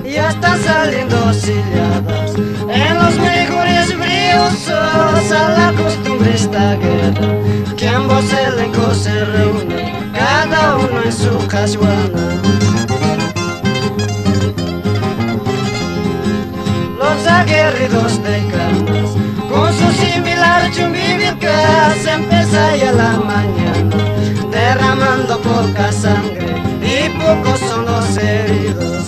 Ya están saliendo silladas en los mejores briosos. A la costumbre esta guerra, que ambos elencos se reúnen, cada uno en su cashuana. Los aguerridos de camas, con su similar chumbivilcas, empieza ya la mañana, derramando poca sangre y pocos son los heridos.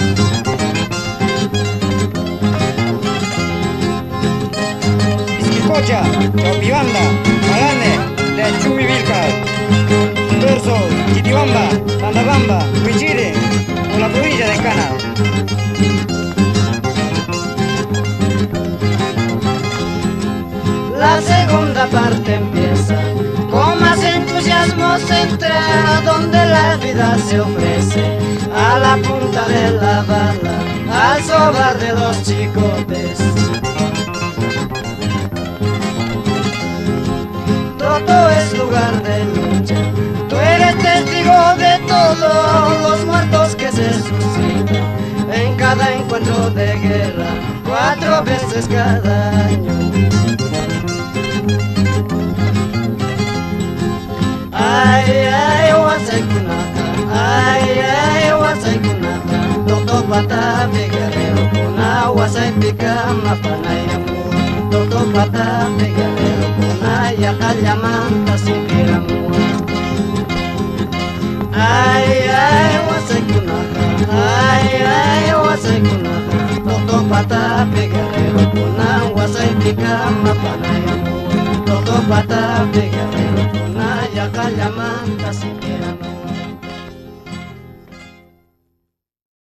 Cocha, Chopibanda, Malane, de Chumbivilcas, Torso, Chitibamba, Tandabamba, Huichire, por la provincia de Cana. La segunda parte empieza con más entusiasmo, se entra donde la vida se ofrece, a la punta de la bala, al sobar de los chicotes. Todo es lugar de lucha, tú eres testigo de todos los muertos que se suscitan en cada encuentro de guerra, 4 veces cada año. Ay, ay, Huasaycunata, ay, ay, Huasaycunata, Toto Pata, Guerrero, Cuna, Huasaypica, Mapanayamu, Toto Pata, Guerrero, Cuna, Yacayamanta, Sipiramu. Ay, ay, Huasaycunata, ay, ay, Huasaycunata, Toto Pata, Guerrero, Cuna, Huasaypica, Mapanayamu, Toto Pata,